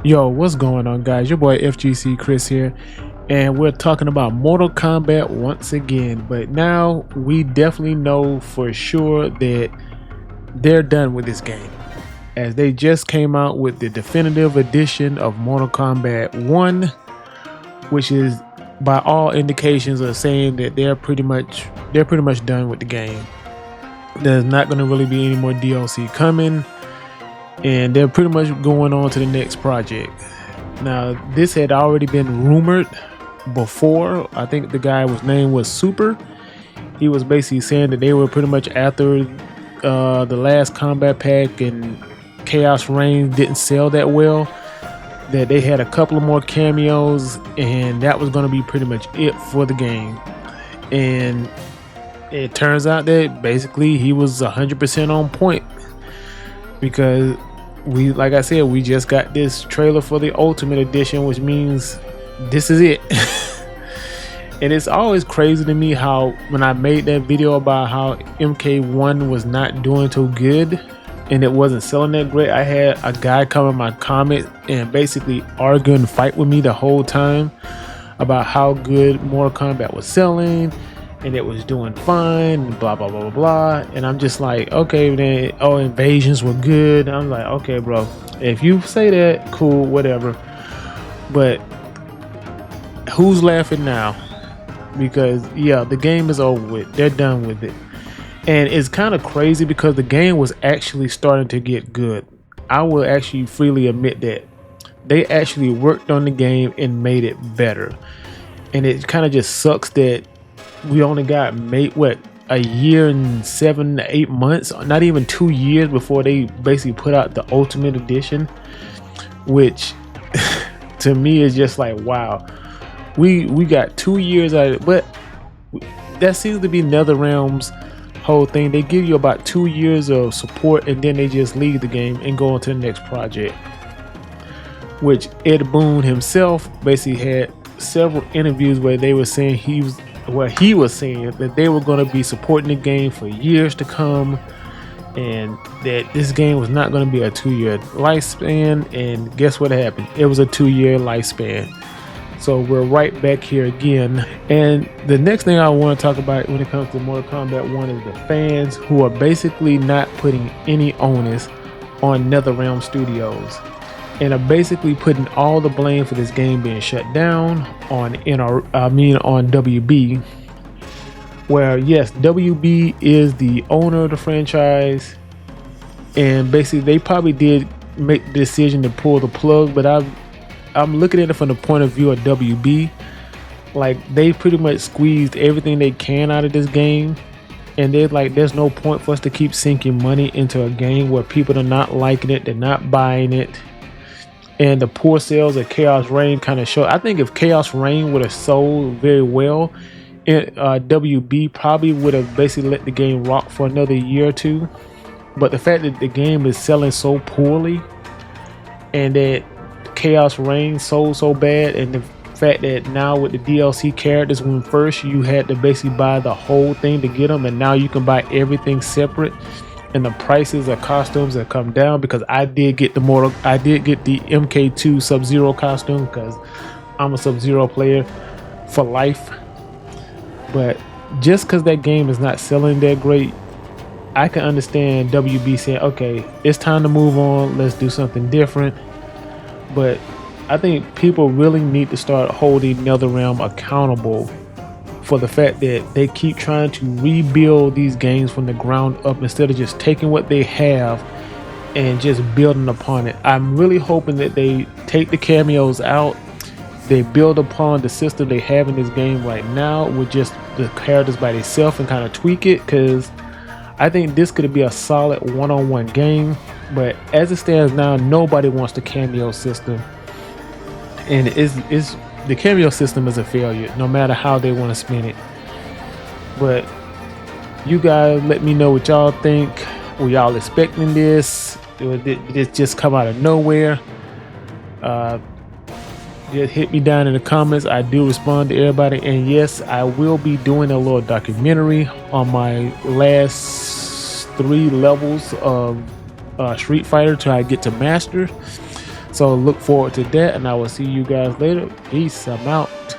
Yo, what's going on, guys? Your boy FGC Chris here, and we're talking about Mortal Kombat once again. But now we definitely know for sure that they're done with this game, as they just came out with the definitive edition of Mortal Kombat 1, which is by all indications are saying that they're pretty much done with the game. There's not going to really be any more DLC coming, and they're pretty much going on to the next project. Now, this had already been rumored before. I think the guy was name was Super. He was basically saying that they were pretty much after the last combat pack and Chaos Reign didn't sell that well, that they had a couple of more cameos and that was going to be pretty much it for the game. And it turns out that basically he was 100% on point, because like I said, we just got this trailer for the Ultimate Edition, which means this is it. And it's always crazy to me how when I made that video about how MK1 was not doing too good and it wasn't selling that great, I had a guy come in my comment and basically argue and fight with me the whole time about how good Mortal Kombat was selling and it was doing fine and blah blah blah blah blah. And I'm just like, okay, then invasions were good. I'm like, okay, bro, if you say that, cool, whatever. But who's laughing now? Because yeah, the game is over with. They're done with it. And it's kind of crazy because the game was actually starting to get good. I will actually freely admit that they actually worked on the game and made it better. And it kind of just sucks that we only got a year and 7 to 8 months, not even 2 years, before they basically put out the Ultimate Edition, which to me is just like, wow, we got 2 years out of it. But that seems to be NetherRealm's whole thing. They give you about 2 years of support and then they just leave the game and go on to the next project, which Ed Boon himself basically had several interviews where they were saying he was saying that they were going to be supporting the game for years to come, and that this game was not going to be a 2-year lifespan. And guess what happened? It was a 2-year lifespan. So we're right back here again. And the next thing I want to talk about when it comes to Mortal Kombat 1 is the fans who are basically not putting any onus on NetherRealm Studios, and are basically putting all the blame for this game being shut down on WB. Where yes, WB is the owner of the franchise, and basically they probably did make the decision to pull the plug. But I'm looking at it from the point of view of WB. Like, they pretty much squeezed everything they can out of this game, and they're like, there's no point for us to keep sinking money into a game where people are not liking it, they're not buying it. And the poor sales of Chaos Reign kind of show. I think if Chaos Reign would have sold very well, WB probably would have basically let the game rock for another year or two. But the fact that the game is selling so poorly, and that Chaos Reign sold so bad, and the fact that now with the DLC characters, when first you had to basically buy the whole thing to get them, and now you can buy everything separate, and the prices of costumes have come down. Because I did get the MK2 Sub-Zero costume because I'm a Sub-Zero player for life. But just because that game is not selling that great, I can understand WB saying, okay, it's time to move on, let's do something different. But I think people really need to start holding NetherRealm accountable for the fact that they keep trying to rebuild these games from the ground up instead of just taking what they have and just building upon it. I'm really hoping that they take the cameos out, they build upon the system they have in this game right now with just the characters by themselves and kind of tweak it, because I think this could be a solid one-on-one game. But as it stands now, nobody wants the cameo system, and the cameo system is a failure no matter how they want to spin it. But you guys let me know what y'all think. Were y'all expecting this? Did it just come out of nowhere? Just hit me down in the comments. I do respond to everybody, and yes, I will be doing a little documentary on my last 3 levels of Street Fighter till I get to Master. So look forward to that, and I will see you guys later. Peace. I'm out.